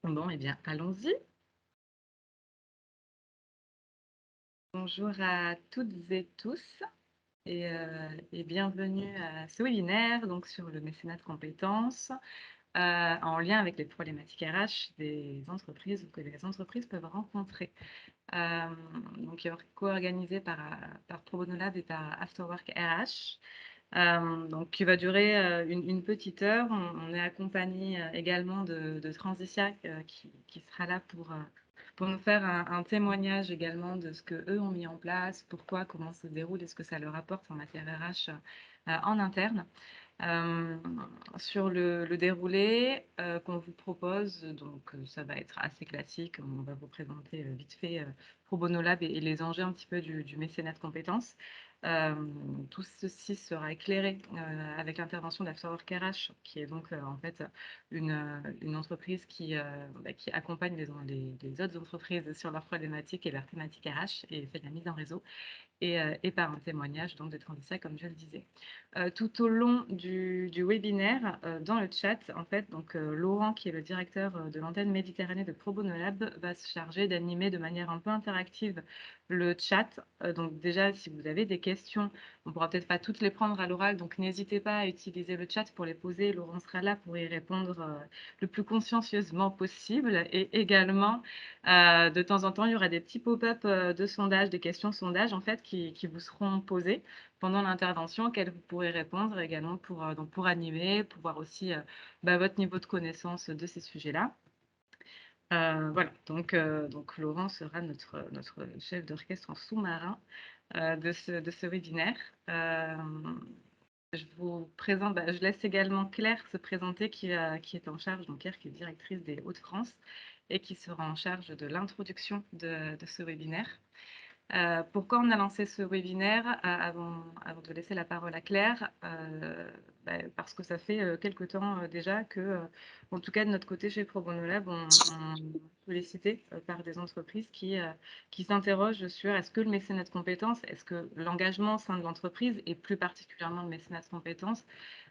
Bon, eh bien, allons-y. Bonjour à toutes et tous et bienvenue à ce webinaire donc, sur le mécénat de compétences en lien avec les problématiques RH des entreprises ou que les entreprises peuvent rencontrer. Donc, co-organisé par Pro Bono Lab et par Afterwork RH. Donc, qui va durer une petite heure. On est accompagné également de Transitia qui sera là pour nous faire un témoignage également de ce qu'eux ont mis en place, pourquoi, comment ça se déroule et ce que ça leur apporte en matière RH en interne. Sur le déroulé qu'on vous propose, donc ça va être assez classique. On va vous présenter vite fait Pro Bono Lab et les enjeux un petit peu du mécénat de compétences. Tout ceci sera éclairé avec l'intervention d'Afterwork RH, qui est donc en fait une entreprise qui accompagne les autres entreprises sur leurs problématiques et leurs thématiques RH et fait de la mise en réseau. Et par un témoignage donc, de Transitia, comme je le disais. Tout au long du webinaire, dans le chat, en fait, donc, Laurent, qui est le directeur de l'antenne Méditerranée de Pro Bono Lab, va se charger d'animer de manière un peu interactive le chat. Donc déjà, si vous avez des questions, on ne pourra peut-être pas toutes les prendre à l'oral, donc n'hésitez pas à utiliser le chat pour les poser. Laurent sera là pour y répondre le plus consciencieusement possible. Et également, de temps en temps, il y aura des petits pop-up de sondage, des questions sondage en fait, qui vous seront posées pendant l'intervention, auxquelles vous pourrez répondre également donc pour animer, pour voir aussi votre niveau de connaissance de ces sujets-là. Voilà, donc Laurent sera notre chef d'orchestre en sous-marin de ce webinaire. Je vous présente, je laisse également Claire se présenter qui est en charge, donc Claire qui est directrice des Hauts-de-France et qui sera en charge de l'introduction de ce webinaire. Pourquoi on a lancé ce webinaire avant de laisser la parole à Claire parce que ça fait quelque temps déjà que, en tout cas de notre côté chez Pro Bono Lab, on est sollicité par des entreprises qui s'interrogent sur est-ce que le mécénat de compétences, est-ce que l'engagement au sein de l'entreprise et plus particulièrement le mécénat de compétences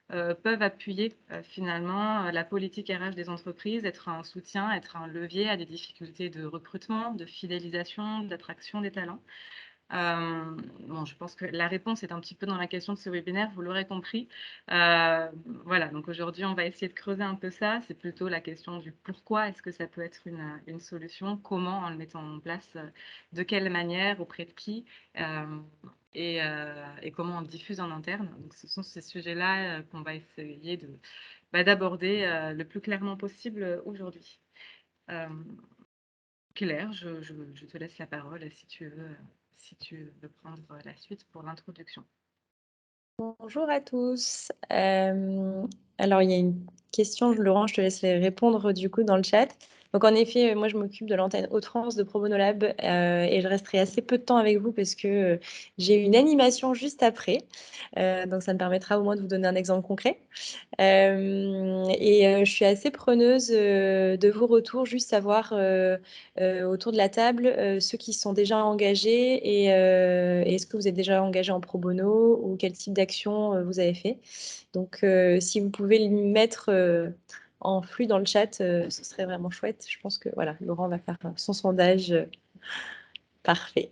peuvent appuyer finalement la politique RH des entreprises, être un soutien, être un levier à des difficultés de recrutement, de fidélisation, d'attraction des talents. Bon, je pense que la réponse est un petit peu dans la question de ce webinaire, vous l'aurez compris. Voilà, donc aujourd'hui, on va essayer de creuser un peu ça. C'est plutôt la question du pourquoi est-ce que ça peut être une solution, comment en le mettant en place, de quelle manière, auprès de qui, et comment on le diffuse en interne. Donc, ce sont ces sujets-là qu'on va essayer d'aborder le plus clairement possible aujourd'hui. Claire, je te laisse la parole si tu veux prendre la suite pour l'introduction. Bonjour à tous. Alors, il y a une question, Laurent, je te laisse répondre du coup dans le chat. Donc, en effet, moi, je m'occupe de l'antenne Hauts-de-France de Pro Bono Lab et je resterai assez peu de temps avec vous parce que j'ai une animation juste après. Donc, ça me permettra au moins de vous donner un exemple concret. Je suis assez preneuse de vos retours, juste savoir autour de la table ceux qui sont déjà engagés et est-ce que vous êtes déjà engagés en pro bono ou quel type d'action vous avez fait. Donc, si vous pouvez le mettre en flux dans le chat, ce serait vraiment chouette. Je pense que voilà, Laurent va faire son sondage parfait.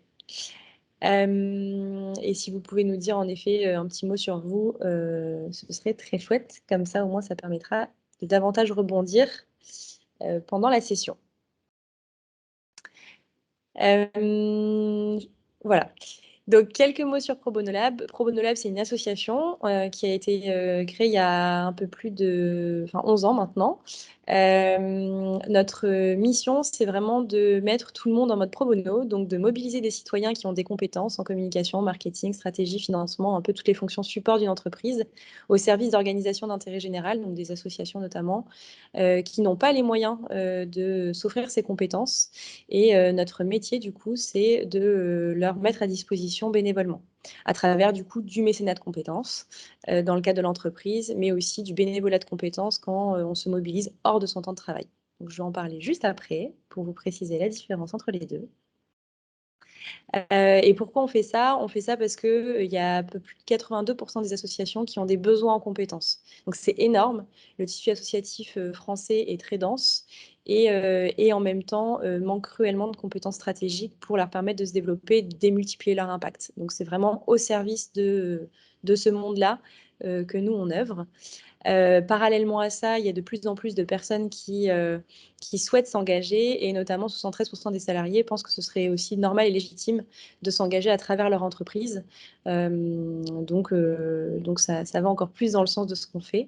Et si vous pouvez nous dire en effet un petit mot sur vous, ce serait très chouette. Comme ça, au moins, ça permettra de davantage rebondir pendant la session. Voilà. Donc, quelques mots sur Pro Bono Lab. Pro Bono Lab, c'est une association qui a été créée il y a un peu plus de 11 ans maintenant. Notre mission, c'est vraiment de mettre tout le monde en mode pro bono, donc de mobiliser des citoyens qui ont des compétences en communication, marketing, stratégie, financement, un peu toutes les fonctions support d'une entreprise, au service d'organisations d'intérêt général, donc des associations notamment, qui n'ont pas les moyens de s'offrir ces compétences. Et notre métier, du coup, c'est de leur mettre à disposition bénévolement, à travers, du coup, du mécénat de compétences dans le cadre de l'entreprise, mais aussi du bénévolat de compétences quand on se mobilise hors de son temps de travail. Donc, je vais en parler juste après pour vous préciser la différence entre les deux. Et pourquoi on fait ça? On fait ça parce qu'il y a un peu plus de 82% des associations qui ont des besoins en compétences. Donc, c'est énorme. Le tissu associatif français est très dense. et en même temps manquent cruellement de compétences stratégiques pour leur permettre de se développer, de démultiplier leur impact. Donc c'est vraiment au service de ce monde-là que nous on œuvre. Parallèlement à ça, il y a de plus en plus de personnes qui souhaitent s'engager et notamment 73% des salariés pensent que ce serait aussi normal et légitime de s'engager à travers leur entreprise. Donc ça va encore plus dans le sens de ce qu'on fait.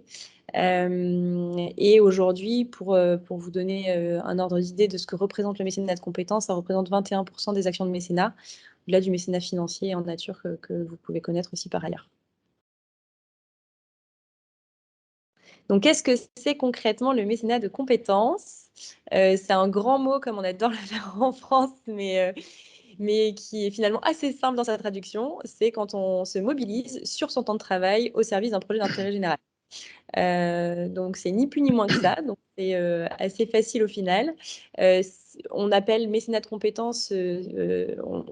Et aujourd'hui, pour vous donner un ordre d'idée de ce que représente le mécénat de compétences, ça représente 21% des actions de mécénat, au-delà du mécénat financier et en nature que vous pouvez connaître aussi par ailleurs. Donc, qu'est-ce que c'est concrètement le mécénat de compétences? C'est un grand mot, comme on adore le faire en France, mais qui est finalement assez simple dans sa traduction. C'est quand on se mobilise sur son temps de travail au service d'un projet d'intérêt général. Donc, c'est ni plus ni moins que ça. Donc, c'est assez facile au final. On appelle mécénat de compétences,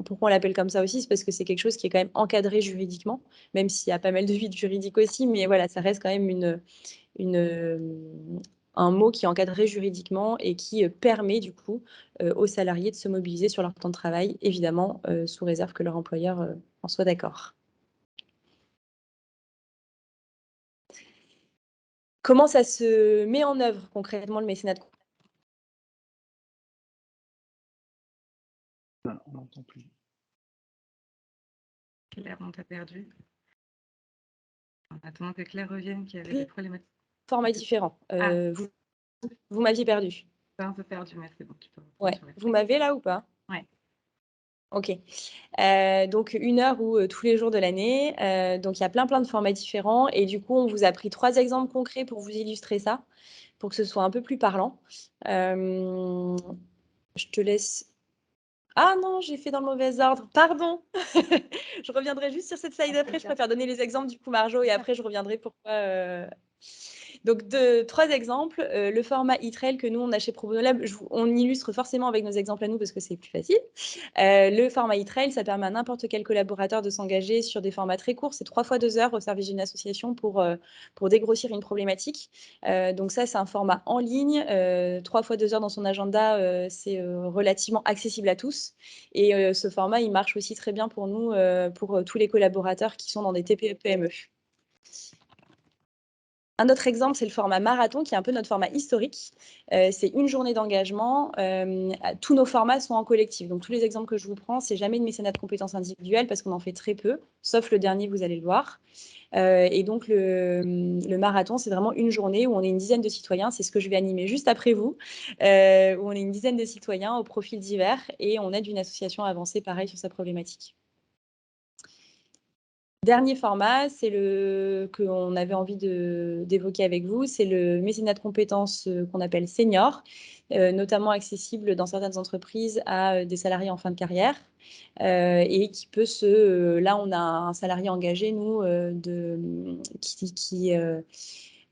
pourquoi on l'appelle comme ça aussi? C'est parce que c'est quelque chose qui est quand même encadré juridiquement, même s'il y a pas mal de vides juridiques aussi. Mais voilà, ça reste quand même un mot qui est encadré juridiquement et qui permet du coup aux salariés de se mobiliser sur leur temps de travail, évidemment sous réserve que leur employeur en soit d'accord. Comment ça se met en œuvre concrètement le mécénat de compétences? On n'entend plus. Claire, on t'a perdu. En attendant que Claire revienne, qui avait des problématiques. Format différent. Vous m'aviez perdu. T'as un peu perdu, mais c'est bon, tu peux reprendre Ouais. sur la Vous m'avez là ou pas? Ouais. Ok. Donc 1 heure ou tous les jours de l'année. Donc il y a plein de formats différents. Et du coup, on vous a pris 3 exemples concrets pour vous illustrer ça, pour que ce soit un peu plus parlant. Je te laisse. Ah non, j'ai fait dans le mauvais ordre. Pardon. Je reviendrai juste sur cette slide après. Je préfère donner les exemples du coup, Marjo, et après je reviendrai pourquoi. Donc, 3 exemples. Le format e-trail que nous, on a chez ProBonoLab, on illustre forcément avec nos exemples à nous parce que c'est plus facile. Le format e-trail, ça permet à n'importe quel collaborateur de s'engager sur des formats très courts. C'est 3 fois 2 heures au service d'une association pour dégrossir une problématique. Donc ça, c'est un format en ligne. 3 fois 2 heures dans son agenda, c'est relativement accessible à tous. Et ce format, il marche aussi très bien pour nous, pour tous les collaborateurs qui sont dans des TPE-PME. Un autre exemple, c'est le format marathon, qui est un peu notre format historique. C'est une journée d'engagement. Tous nos formats sont en collectif. Donc, tous les exemples que je vous prends, c'est jamais de mécénat de compétences individuelles parce qu'on en fait très peu, sauf le dernier, vous allez le voir. Et donc, le marathon, c'est vraiment une journée où on est une dizaine de citoyens. C'est ce que je vais animer juste après vous, où on est une dizaine de citoyens aux profils divers et on aide une association à avancer pareil sur sa problématique. Dernier format, c'est le qu'on avait envie d'évoquer avec vous, c'est le mécénat de compétences qu'on appelle senior, notamment accessible dans certaines entreprises à des salariés en fin de carrière. Et qui peut là, on a un salarié engagé, nous, qui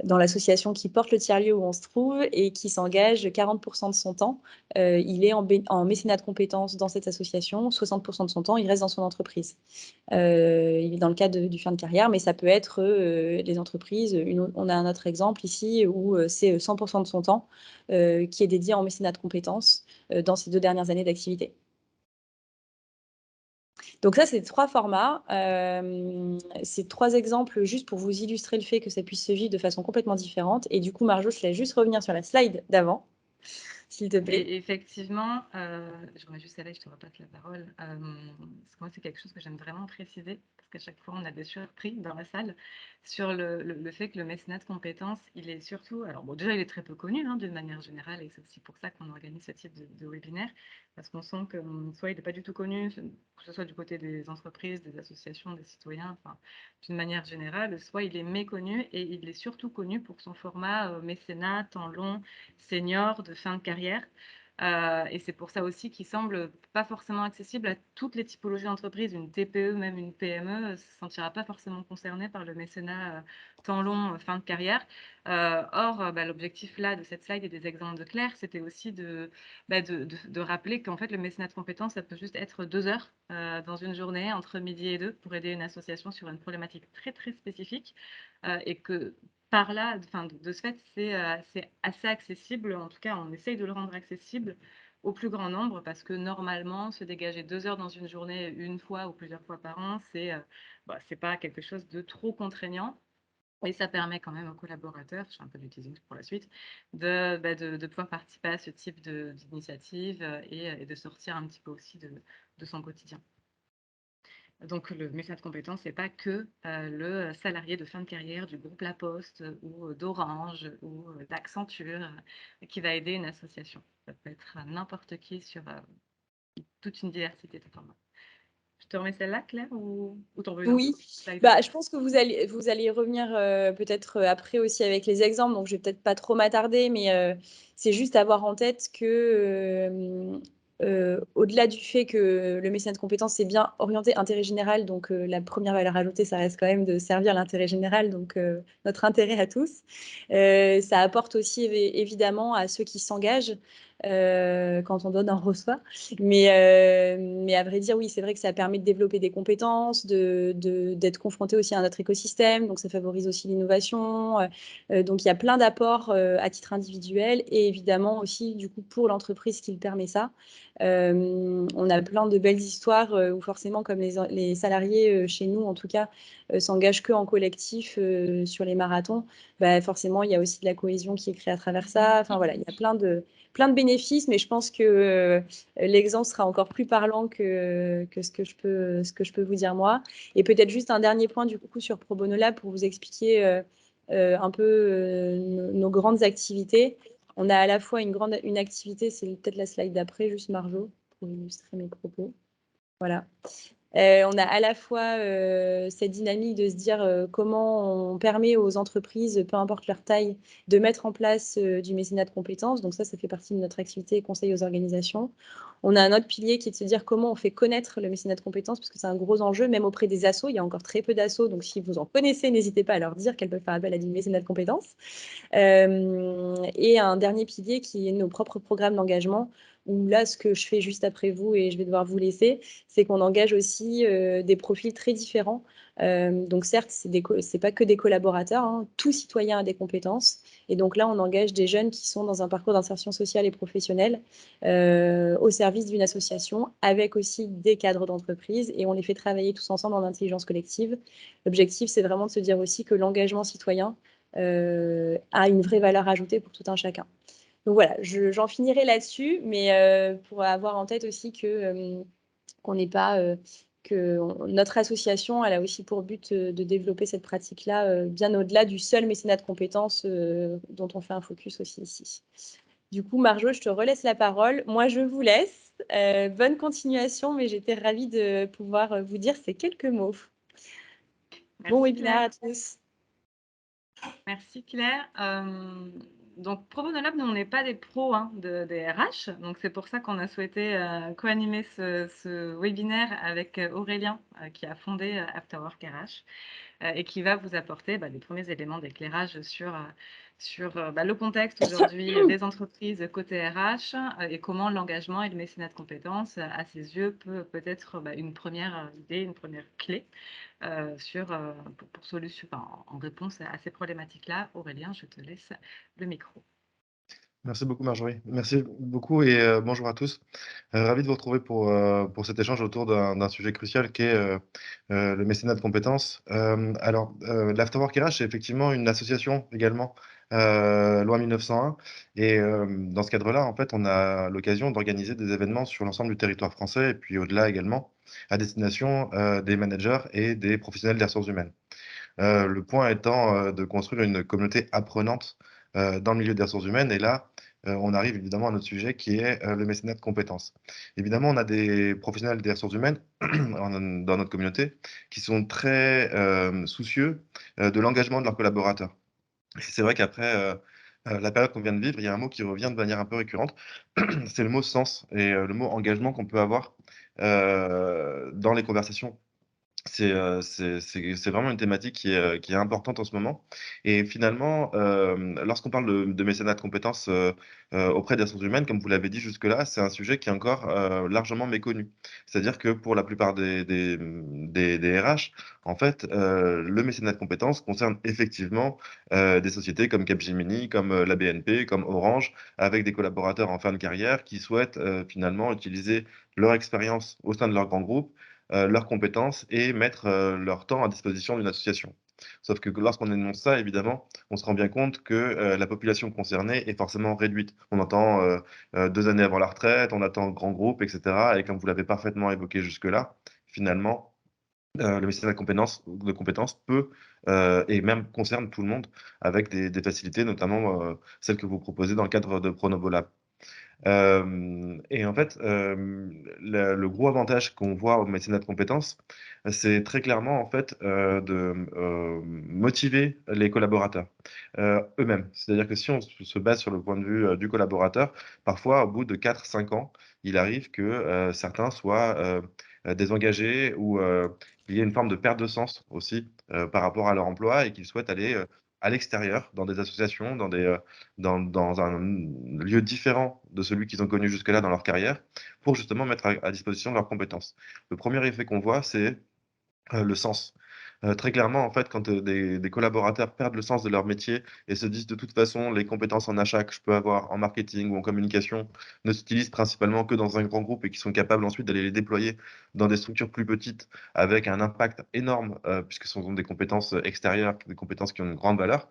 dans l'association qui porte le tiers-lieu où on se trouve et qui s'engage 40% de son temps. Il est en mécénat de compétences dans cette association, 60% de son temps, il reste dans son entreprise. Il est dans le cadre du fin de carrière, mais ça peut être les entreprises. On a un autre exemple ici où c'est 100% de son temps qui est dédié en mécénat de compétences dans ces 2 dernières années d'activité. Donc ça, c'est 3 formats. C'est 3 exemples juste pour vous illustrer le fait que ça puisse se vivre de façon complètement différente. Et du coup, Marjo, je te laisse juste revenir sur la slide d'avant, s'il te plaît. Et effectivement, j'aimerais juste aller, je te repasse la parole. Parce que moi, c'est quelque chose que j'aime vraiment préciser, parce qu'à chaque fois, on a des surprises dans la salle sur le fait que le mécénat de compétences, il est surtout, alors bon, déjà, il est très peu connu d'une manière générale, et c'est aussi pour ça qu'on organise ce type de webinaire, parce qu'on sent que soit il n'est pas du tout connu, que ce soit du côté des entreprises, des associations, des citoyens, enfin, d'une manière générale, soit il est méconnu, et il est surtout connu pour son format mécénat, temps long, senior, de fin de carrière. Et c'est pour ça aussi qu'il semble pas forcément accessible à toutes les typologies d'entreprises. Une TPE, même une PME, ne se sentira pas forcément concernée par le mécénat temps long, fin de carrière. Or, l'objectif là de cette slide et des exemples de Claire, c'était aussi de rappeler qu'en fait, le mécénat de compétences, ça peut juste être 2 heures dans une journée, entre midi et 2, pour aider une association sur une problématique très, très spécifique. Et que par là, enfin, de ce fait, c'est assez accessible. En tout cas, on essaye de le rendre accessible au plus grand nombre parce que normalement, se dégager 2 heures dans une journée, une fois ou plusieurs fois par an, c'est pas quelque chose de trop contraignant. Et ça permet quand même aux collaborateurs, je fais un peu du teasing pour la suite, de pouvoir participer à ce type d'initiative et de sortir un petit peu aussi de son quotidien. Donc, le mécénat de compétences, c'est pas que le salarié de fin de carrière du groupe La Poste ou d'Orange ou d'Accenture qui va aider une association. Ça peut être n'importe qui sur toute une diversité de formats. Je te remets celle-là, Claire, ou t'en veux une autre Oui, slide? je pense que vous allez y revenir peut-être après aussi avec les exemples, donc je vais peut-être pas trop m'attarder, mais c'est juste avoir en tête que au-delà du fait que le mécénat de compétences c'est bien orienté intérêt général, donc la première valeur ajoutée, ça reste quand même de servir l'intérêt général, donc notre intérêt à tous. Ça apporte aussi évidemment à ceux qui s'engagent. Quand on donne, on reçoit. Mais à vrai dire, oui, c'est vrai que ça permet de développer des compétences, d'être confronté aussi à notre écosystème, donc ça favorise aussi l'innovation. Donc il y a plein d'apports à titre individuel et évidemment aussi du coup pour l'entreprise qui le permet ça. On a plein de belles histoires où forcément, comme les salariés chez nous en tout cas, s'engagent que en collectif sur les marathons, forcément il y a aussi de la cohésion qui est créée à travers ça. Enfin voilà, il y a plein de bénéfices, mais je pense que l'exemple sera encore plus parlant que ce que je peux vous dire moi. Et peut-être juste un dernier point du coup sur Pro Bono Lab pour vous expliquer un peu nos grandes activités. On a à la fois une activité, c'est peut-être la slide d'après, juste Marjo, pour illustrer mes propos. Voilà. On a à la fois cette dynamique de se dire comment on permet aux entreprises, peu importe leur taille, de mettre en place du mécénat de compétences. Donc ça fait partie de notre activité conseil aux organisations. On a un autre pilier qui est de se dire comment on fait connaître le mécénat de compétences, parce que c'est un gros enjeu, même auprès des assos. Il y a encore très peu d'assos, donc si vous en connaissez, n'hésitez pas à leur dire qu'elles peuvent faire appel à du mécénat de compétences. Et un dernier pilier qui est nos propres programmes d'engagement, où là, ce que je fais juste après vous, et je vais devoir vous laisser, c'est qu'on engage aussi des profils très différents. Donc certes, c'est pas que des collaborateurs, hein, tout citoyen a des compétences. Et donc là, on engage des jeunes qui sont dans un parcours d'insertion sociale et professionnelle au service d'une association, avec aussi des cadres d'entreprise, et on les fait travailler tous ensemble en intelligence collective. L'objectif, c'est vraiment de se dire aussi que l'engagement citoyen a une vraie valeur ajoutée pour tout un chacun. Donc voilà, j'en finirai là-dessus, mais pour avoir en tête aussi qu'on n'est pas que notre association, elle a aussi pour but de développer cette pratique-là bien au-delà du seul mécénat de compétences dont on fait un focus aussi ici. Du coup, Marjo, je te relaisse la parole. Moi, je vous laisse. Bonne continuation, mais j'étais ravie de pouvoir vous dire ces quelques mots. Bon Merci, webinaire Claire. à tous. Merci Claire. Donc Pro Bono Lab, nous on n'est pas des pros hein, des RH, donc c'est pour ça qu'on a souhaité co-animer ce webinaire avec Aurélien qui a fondé Afterwork RH et qui va vous apporter les premiers éléments d'éclairage sur le contexte aujourd'hui des entreprises côté RH et comment l'engagement et le mécénat de compétences à ses yeux peut être une première idée, une première clé en réponse à ces problématiques-là. Aurélien, je te laisse le micro. Merci beaucoup Marjorie. Merci beaucoup et bonjour à tous. Ravi de vous retrouver pour cet échange autour d'un sujet crucial qui est le mécénat de compétences. L'Afterwork RH, c'est effectivement une association également, loi 1901. Et dans ce cadre-là, en fait, on a l'occasion d'organiser des événements sur l'ensemble du territoire français et puis au-delà également, à destination des managers et des professionnels des ressources humaines. Le point étant de construire une communauté apprenante dans le milieu des ressources humaines. Et là, on arrive évidemment à notre sujet qui est le mécénat de compétences. Évidemment, on a des professionnels des ressources humaines dans notre communauté qui sont très soucieux de l'engagement de leurs collaborateurs. Et c'est vrai qu'après la période qu'on vient de vivre, il y a un mot qui revient de manière un peu récurrente, c'est le mot sens et le mot engagement qu'on peut avoir dans les conversations C'est vraiment une thématique qui est importante en ce moment. Et finalement, lorsqu'on parle de mécénat de compétences auprès des ressources humaines, comme vous l'avez dit jusque-là, c'est un sujet qui est encore largement méconnu. C'est-à-dire que pour la plupart des RH, en fait, le mécénat de compétences concerne effectivement des sociétés comme Capgemini, comme la BNP, comme Orange, avec des collaborateurs en fin de carrière qui souhaitent finalement utiliser leur expérience au sein de leur grand groupe, leurs compétences et mettre leur temps à disposition d'une association. Sauf que lorsqu'on énonce ça, évidemment, on se rend bien compte que la population concernée est forcément réduite. On entend 2 années avant la retraite, on attend grand groupe, etc. Et comme vous l'avez parfaitement évoqué jusque-là, finalement, le mécénat de compétences peut et même concerne tout le monde avec des facilités, notamment celles que vous proposez dans le cadre de Pronovolab. Et en fait, le gros avantage qu'on voit au mécénat de compétences, c'est très clairement en fait de motiver les collaborateurs eux-mêmes. C'est-à-dire que si on se base sur le point de vue du collaborateur, parfois au bout de 4, 5 ans, il arrive que certains soient désengagés ou qu'il y ait une forme de perte de sens aussi par rapport à leur emploi et qu'ils souhaitent aller à l'extérieur, dans des associations, dans un lieu différent de celui qu'ils ont connu jusque-là dans leur carrière, pour justement mettre à disposition leurs compétences. Le premier effet qu'on voit, c'est le sens. Très clairement, en fait, quand des collaborateurs perdent le sens de leur métier et se disent de toute façon, les compétences en achat que je peux avoir en marketing ou en communication ne s'utilisent principalement que dans un grand groupe et qui sont capables ensuite d'aller les déployer dans des structures plus petites avec un impact énorme, puisque ce sont des compétences extérieures, des compétences qui ont une grande valeur,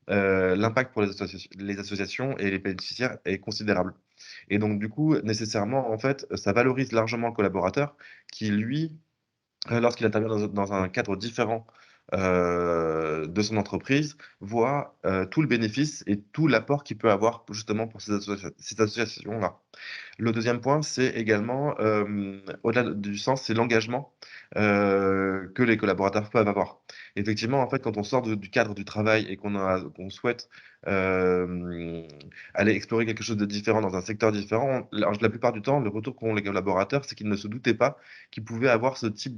l'impact pour les associations et les bénéficiaires est considérable. Et donc, du coup, nécessairement, en fait, ça valorise largement le collaborateur qui, lui, lorsqu'il intervient dans un cadre différent de son entreprise, voit tout le bénéfice et tout l'apport qu'il peut avoir justement pour ces associations-là. Le deuxième point, c'est également, au-delà du sens, c'est l'engagement que les collaborateurs peuvent avoir. Effectivement, en fait, quand on sort du cadre du travail et qu'on souhaite aller explorer quelque chose de différent dans un secteur différent, la plupart du temps, le retour qu'ont les collaborateurs, c'est qu'ils ne se doutaient pas qu'ils pouvaient avoir ce type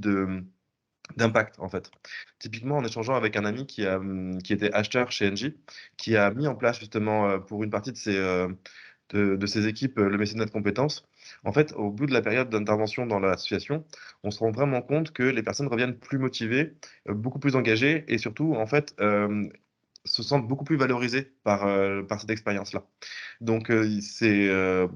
d'impact, en fait. Typiquement, en échangeant avec un ami qui était acheteur chez Engie, qui a mis en place justement pour une partie de ses équipes le mécénat de compétences. En fait, au bout de la période d'intervention dans l'association, on se rend vraiment compte que les personnes reviennent plus motivées, beaucoup plus engagées et surtout, en fait, se sentent beaucoup plus valorisées par cette expérience-là. Donc, c'est,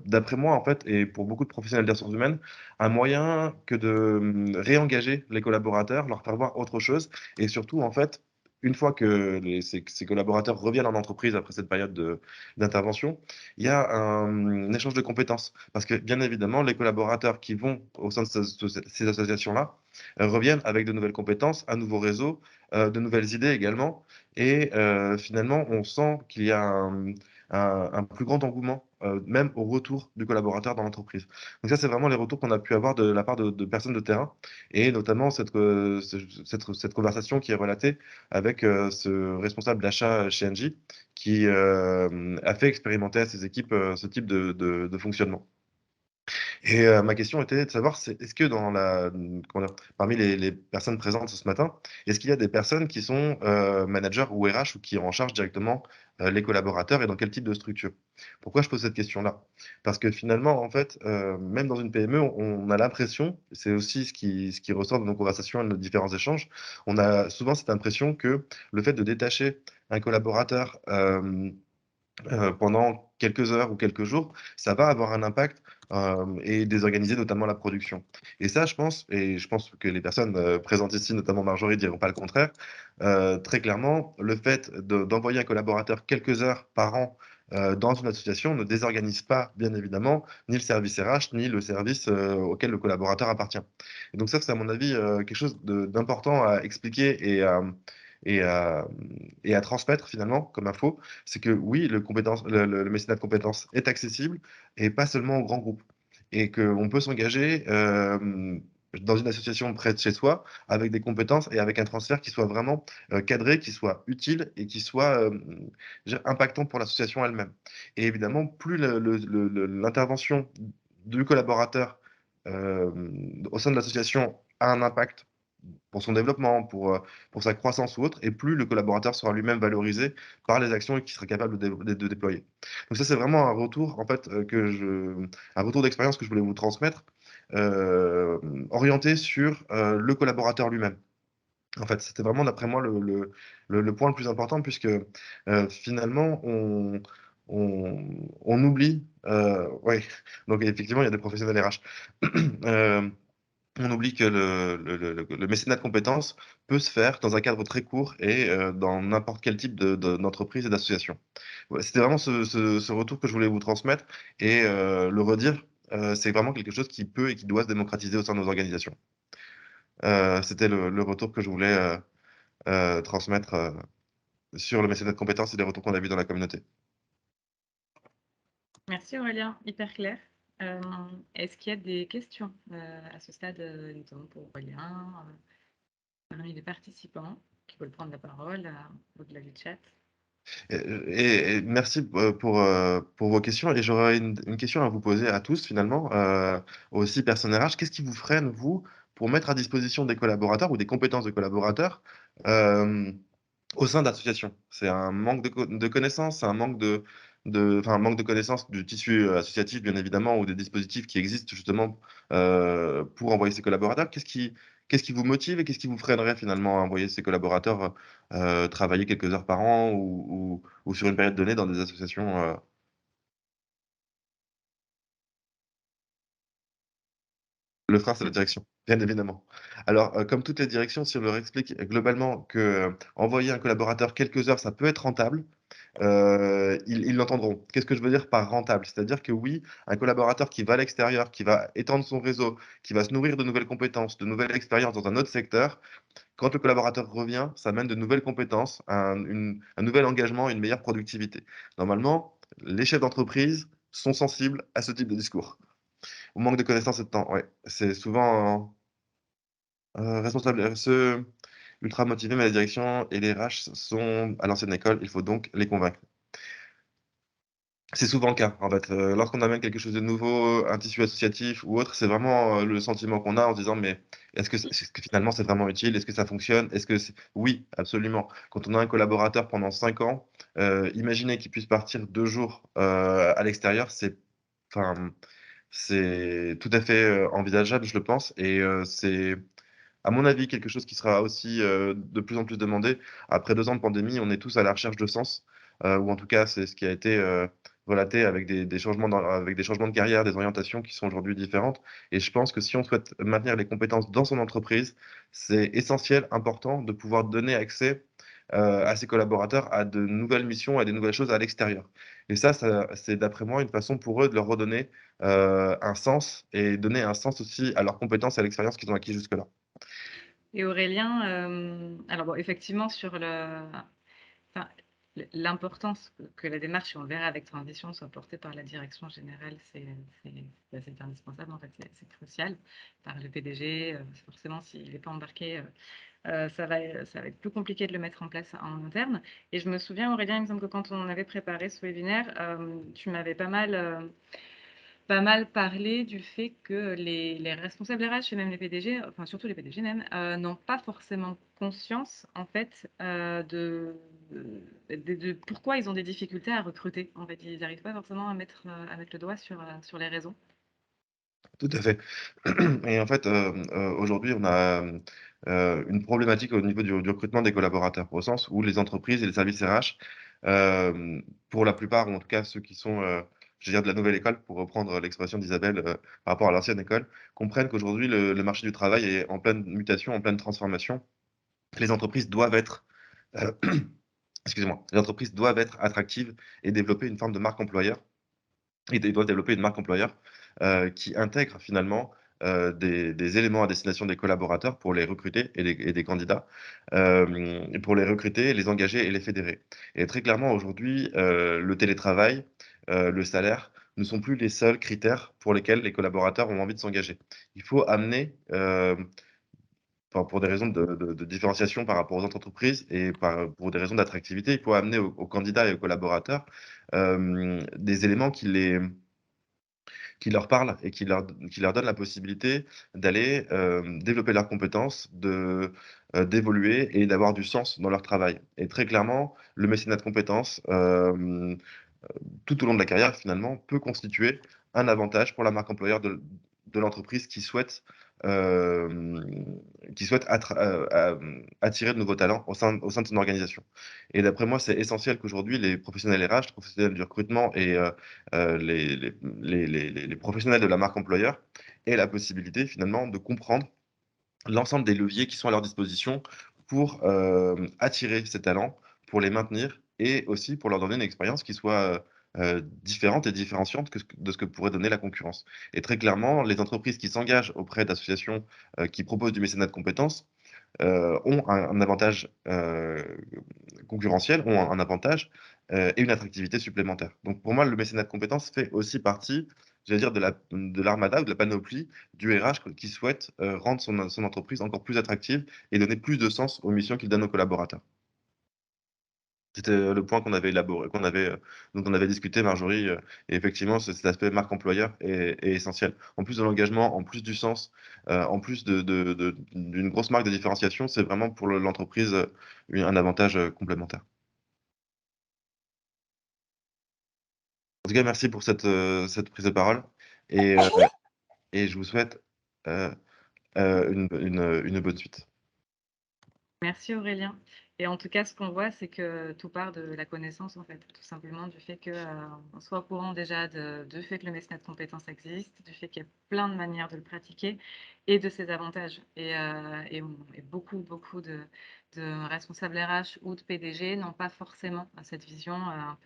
d'après moi, en fait, et pour beaucoup de professionnels des ressources humaines, un moyen que de réengager les collaborateurs, leur faire voir autre chose et surtout, en fait, une fois que ces collaborateurs reviennent en entreprise après cette période d'intervention, il y a un échange de compétences. Parce que, bien évidemment, les collaborateurs qui vont au sein de ces associations-là reviennent avec de nouvelles compétences, un nouveau réseau, de nouvelles idées également. Et finalement, on sent qu'il y a un plus grand engouement, même au retour du collaborateur dans l'entreprise. Donc ça, c'est vraiment les retours qu'on a pu avoir de la part de personnes de terrain, et notamment cette conversation qui est relatée avec ce responsable d'achat chez Engie, qui a fait expérimenter à ses équipes ce type de fonctionnement. Et ma question était de savoir, est-ce que comment dire, parmi les personnes présentes ce matin, est-ce qu'il y a des personnes qui sont managers ou RH ou qui ont en charge directement les collaborateurs et dans quel type de structure? Pourquoi je pose cette question-là? Parce que finalement, en fait, même dans une PME, on a l'impression, c'est aussi ce qui ressort de nos conversations et de nos différents échanges, on a souvent cette impression que le fait de détacher un collaborateur pendant quelques heures ou quelques jours, ça va avoir un impact et désorganiser notamment la production. Et ça, je pense que les personnes présentes ici, notamment Marjorie, diront pas le contraire. Très clairement, le fait d'envoyer un collaborateur quelques heures par an dans une association ne désorganise pas, bien évidemment, ni le service RH, ni le service auquel le collaborateur appartient. Et donc ça, c'est à mon avis quelque chose d'important à expliquer et à, et à transmettre finalement comme info, c'est que oui, le mécénat de compétences est accessible et pas seulement aux grands groupes. Et qu'on peut s'engager dans une association près de chez soi avec des compétences et avec un transfert qui soit vraiment cadré, qui soit utile et qui soit impactant pour l'association elle-même. Et évidemment, plus l'intervention du collaborateur au sein de l'association a un impact pour son développement, pour sa croissance ou autre, et plus le collaborateur sera lui-même valorisé par les actions qu'il sera capable de déployer. Donc ça, c'est vraiment un retour, en fait, un retour d'expérience que je voulais vous transmettre, euh, orienté sur le collaborateur lui-même. En fait, c'était vraiment, d'après moi, le point le plus important, puisque finalement, on oublie, ouais, donc effectivement, il y a des professionnels RH. Euh, on oublie que le mécénat de compétences peut se faire dans un cadre très court et dans n'importe quel type d'entreprise et d'association. Ouais, c'était vraiment ce retour que je voulais vous transmettre, et le redire, c'est vraiment quelque chose qui peut et qui doit se démocratiser au sein de nos organisations. C'était le retour que je voulais transmettre sur le mécénat de compétences et les retours qu'on a vus dans la communauté. Merci Aurélien, hyper clair. Est-ce qu'il y a des questions à ce stade, notamment pour Aurélien, parmi les participants qui veulent prendre la parole au-delà du chat? Et merci pour vos questions. Et j'aurais une question à vous poser à tous, finalement, aussi personnes RH. Qu'est-ce qui vous freine, vous, pour mettre à disposition des collaborateurs ou des compétences de collaborateurs euh, au sein d'associations? C'est un manque de connaissances, c'est un manque enfin, un manque de connaissances du tissu associatif, bien évidemment, ou des dispositifs qui existent justement pour envoyer ces collaborateurs. Qu'est-ce qui vous motive et qu'est-ce qui vous freinerait finalement à envoyer ces collaborateurs travailler quelques heures par an ou sur une période donnée dans des associations? Le frein, c'est la direction, bien évidemment. Alors, comme toutes les directions, si on leur explique globalement que envoyer un collaborateur quelques heures, ça peut être rentable, ils l'entendront. Qu'est-ce que je veux dire par rentable? C'est-à-dire que oui, un collaborateur qui va à l'extérieur, qui va étendre son réseau, qui va se nourrir de nouvelles compétences, de nouvelles expériences dans un autre secteur, quand le collaborateur revient, ça amène de nouvelles compétences, un nouvel engagement, une meilleure productivité. Normalement, les chefs d'entreprise sont sensibles à ce type de discours. Au manque de connaissances et de temps, ouais. C'est souvent responsable RSE, ultra motivé, mais la direction et les RH sont à l'ancienne école, il faut donc les convaincre. C'est souvent le cas, en fait. Lorsqu'on amène quelque chose de nouveau, un tissu associatif ou autre, c'est vraiment le sentiment qu'on a en se disant, mais est-ce que finalement c'est vraiment utile? Est-ce que ça fonctionne? Oui, absolument. Quand on a un collaborateur pendant 5 ans, imaginez qu'il puisse partir 2 jours à l'extérieur, enfin, c'est tout à fait envisageable, je le pense. Et c'est, à mon avis, quelque chose qui sera aussi de plus en plus demandé. Après 2 ans de pandémie, on est tous à la recherche de sens, ou en tout cas, c'est ce qui a été relaté avec des changements avec des changements de carrière, des orientations qui sont aujourd'hui différentes. Et je pense que si on souhaite maintenir les compétences dans son entreprise, c'est essentiel, important de pouvoir donner accès à ses collaborateurs à de nouvelles missions, à des nouvelles choses à l'extérieur. Et ça c'est d'après moi une façon pour eux de leur redonner un sens et donner un sens aussi à leurs compétences et à l'expérience qu'ils ont acquis jusque-là. Et Aurélien, alors bon, effectivement, sur enfin, l'importance que la démarche, et on le verra avec transition, soit portée par la direction générale, c'est indispensable, en fait, c'est crucial, par le PDG. Forcément, s'il n'est pas embarqué, ça va être plus compliqué de le mettre en place en interne. Et je me souviens, Aurélien, il me semble que quand on avait préparé ce webinaire, tu m'avais pas mal parlé du fait que les responsables RH et même les PDG, enfin surtout les PDG même, n'ont pas forcément conscience en fait de pourquoi ils ont des difficultés à recruter. En fait, ils n'arrivent pas forcément à mettre le doigt sur les raisons. Tout à fait. Et en fait, aujourd'hui, on a une problématique au niveau du recrutement des collaborateurs, au sens où les entreprises et les services RH, pour la plupart, ou en tout cas ceux qui sont, je veux dire, de la nouvelle école, pour reprendre l'expression d'Isabelle par rapport à l'ancienne école, comprennent qu'aujourd'hui, le marché du travail est en pleine mutation, en pleine transformation. Les entreprises doivent être, euh, excusez-moi, les entreprises doivent être attractives et développer une forme de marque employeur. Et ils doivent développer une marque employeur qui intègre finalement des éléments à destination des collaborateurs pour les recruter et des candidats, pour les recruter, les engager et les fédérer. Et très clairement, aujourd'hui, le télétravail, le salaire ne sont plus les seuls critères pour lesquels les collaborateurs ont envie de s'engager. Il faut amener, enfin, pour des raisons de différenciation par rapport aux autres entreprises et pour des raisons d'attractivité, il faut amener aux candidats et aux collaborateurs des éléments qui leur parlent et qui leur donnent la possibilité d'aller développer leurs compétences, d'évoluer et d'avoir du sens dans leur travail. Et très clairement, le mécénat de compétences, tout au long de la carrière, finalement, peut constituer un avantage pour la marque employeur de l'entreprise euh, qui souhaite attirer de nouveaux talents au sein de son organisation. Et d'après moi, c'est essentiel qu'aujourd'hui, les professionnels RH, les professionnels du recrutement et les professionnels de la marque employeur aient la possibilité, finalement, de comprendre l'ensemble des leviers qui sont à leur disposition pour attirer ces talents, pour les maintenir et aussi pour leur donner une expérience qui soit différente et différenciante de ce que pourrait donner la concurrence. Et très clairement, les entreprises qui s'engagent auprès d'associations qui proposent du mécénat de compétences ont un avantage concurrentiel, ont un avantage et une attractivité supplémentaire. Donc pour moi, le mécénat de compétences fait aussi partie, j'allais dire, de l'armada ou de la panoplie du RH qui souhaite rendre son entreprise encore plus attractive et donner plus de sens aux missions qu'il donne aux collaborateurs. C'était le point qu'on avait élaboré, dont on avait discuté, Marjorie, et effectivement, cet aspect marque employeur est essentiel. En plus de l'engagement, en plus du sens, en plus d'une grosse marque de différenciation, c'est vraiment pour l'entreprise un avantage complémentaire. En tout cas, merci pour cette prise de parole et, et je vous souhaite euh, une bonne suite. Merci Aurélien. Et en tout cas, ce qu'on voit, c'est que tout part de la connaissance, en fait, tout simplement du fait qu'on soit au courant déjà du fait que le mécénat de compétences existe, du fait qu'il y a plein de manières de le pratiquer et de ses avantages. Et beaucoup de responsables RH ou de PDG n'ont pas forcément cette vision un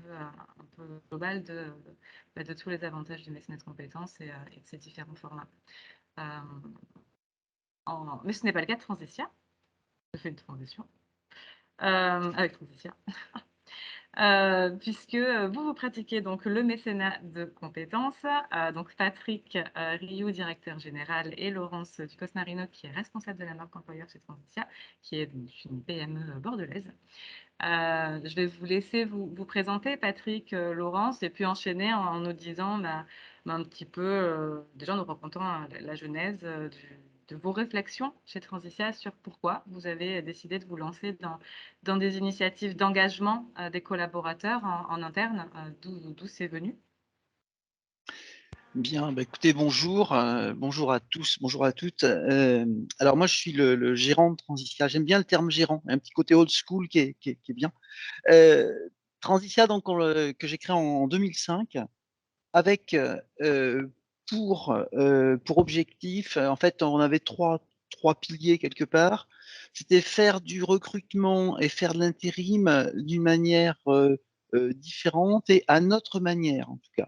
peu globale de tous les avantages du mécénat de compétences et de ses différents formats. Euh, mais ce n'est pas le cas de Transitia. Je fais une transition. Avec Transitia. Puisque vous pratiquez donc le mécénat de compétences. Donc Patrick Rioux, directeur général, et Laurence Ducos-Marino, qui est responsable de la marque employeur chez Transitia, qui est une PME bordelaise. Je vais vous laisser vous présenter, Patrick, Laurence, et puis enchaîner en nous disant un petit peu, déjà en nous racontant la genèse de vos réflexions chez Transitia sur pourquoi vous avez décidé de vous lancer dans des initiatives d'engagement des collaborateurs en interne, d'où c'est venu. Bien, écoutez, bonjour, bonjour à tous, bonjour à toutes. Alors moi, je suis le gérant de Transitia. J'aime bien le terme gérant, un petit côté old school qui est bien. Transitia, donc, que j'ai créé en 2005, avec pour objectif, en fait, on avait trois piliers quelque part. C'était faire du recrutement et faire de l'intérim d'une manière différente et à notre manière, en tout cas.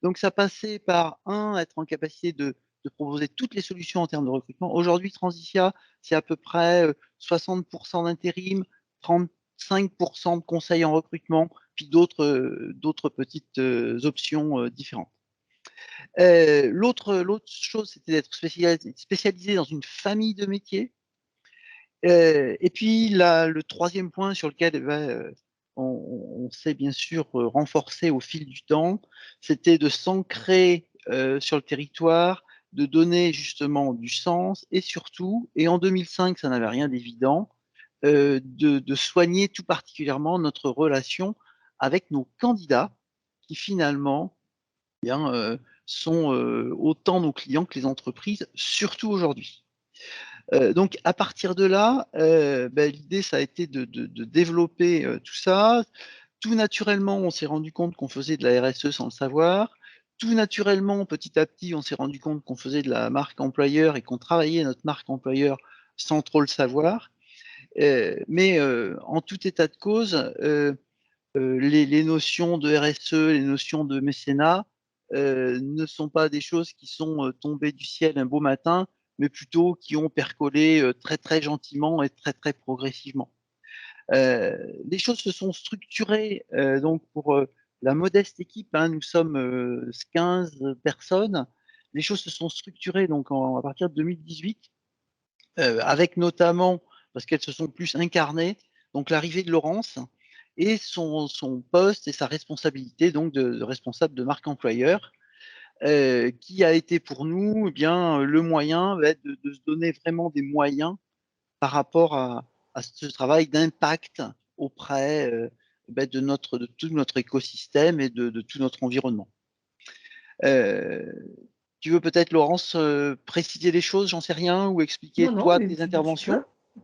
Donc, ça passait par, être en capacité de proposer toutes les solutions en termes de recrutement. Aujourd'hui, Transitia, c'est à peu près 60% d'intérim, 35% de conseils en recrutement, puis d'autres petites options différentes. L'autre chose, c'était d'être spécialisé dans une famille de métiers. Et puis, le troisième point sur lequel on s'est bien sûr renforcé au fil du temps, c'était de s'ancrer sur le territoire, de donner justement du sens et surtout, et en 2005, ça n'avait rien d'évident, de soigner tout particulièrement notre relation avec nos candidats qui finalement sont autant nos clients que les entreprises, surtout aujourd'hui. Donc, à partir de là, l'idée, ça a été de développer tout ça. Tout naturellement, on s'est rendu compte qu'on faisait de la RSE sans le savoir. Tout naturellement, petit à petit, on s'est rendu compte qu'on faisait de la marque employeur et qu'on travaillait notre marque employeur sans trop le savoir. Mais en tout état de cause, les notions de RSE, les notions de mécénat ne sont pas des choses qui sont tombées du ciel un beau matin, mais plutôt qui ont percolé très très gentiment et très très progressivement. Les choses se sont structurées donc pour la modeste équipe, nous sommes 15 personnes. Les choses se sont structurées donc à partir de 2018, avec notamment, parce qu'elles se sont plus incarnées, donc l'arrivée de Laurence et son poste et sa responsabilité donc de responsable de marque employeur. qui a été pour nous le moyen de se donner vraiment des moyens par rapport à ce travail d'impact auprès de tout notre écosystème et de tout notre environnement. Tu veux peut-être, Laurence, préciser les choses, j'en sais rien, ou expliquer, Non, toi, mais tes tu interventions?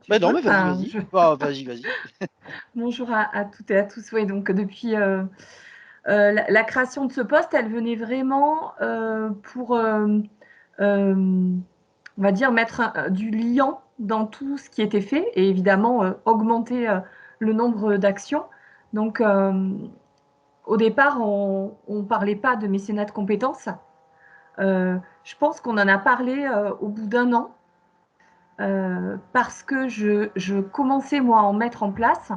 peux. Non, mais vas-y, Enfin, vas-y. Ah, vas-y, vas-y. Bonjour à toutes et à tous. Oui, donc depuis la création de ce poste, elle venait vraiment pour, on va dire, mettre du liant dans tout ce qui était fait et évidemment augmenter le nombre d'actions. Donc, au départ, on ne parlait pas de mécénat de compétences. Je pense qu'on en a parlé au bout d'un an parce que je commençais, moi, à en mettre en place,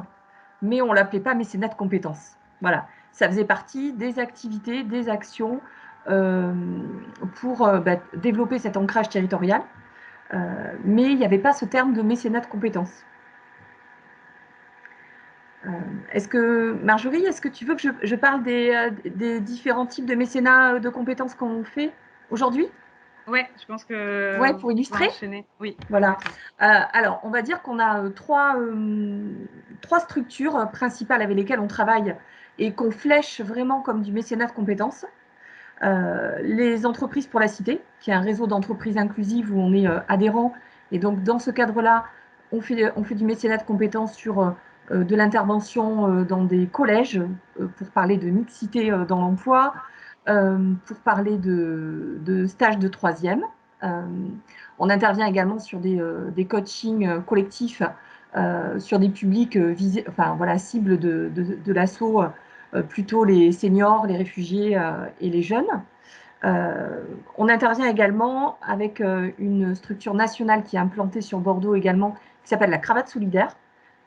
mais on ne l'appelait pas mécénat de compétences. Voilà, ça faisait partie des activités, des actions pour développer cet ancrage territorial, mais il n'y avait pas ce terme de mécénat de compétences. Est-ce que, Marjorie, est-ce que tu veux que je parle des différents types de mécénat de compétences qu'on fait aujourd'hui? Ouais, je pense que Ouais, pour on peut illustrer. enchaîner. Oui, Voilà. exactement. Alors, on va dire qu'on a trois structures principales avec lesquelles on travaille et qu'on flèche vraiment comme du mécénat de compétences. Les entreprises pour la cité, qui est un réseau d'entreprises inclusives où on est adhérent. Et donc, dans ce cadre-là, on fait du mécénat de compétences sur de l'intervention dans des collèges pour parler de mixité dans l'emploi, pour parler de stages de troisième. On intervient également sur des coachings collectifs sur des publics enfin, voilà, cibles de l'assaut, plutôt les seniors, les réfugiés et les jeunes. On intervient également avec une structure nationale qui est implantée sur Bordeaux également, qui s'appelle la Cravate Solidaire.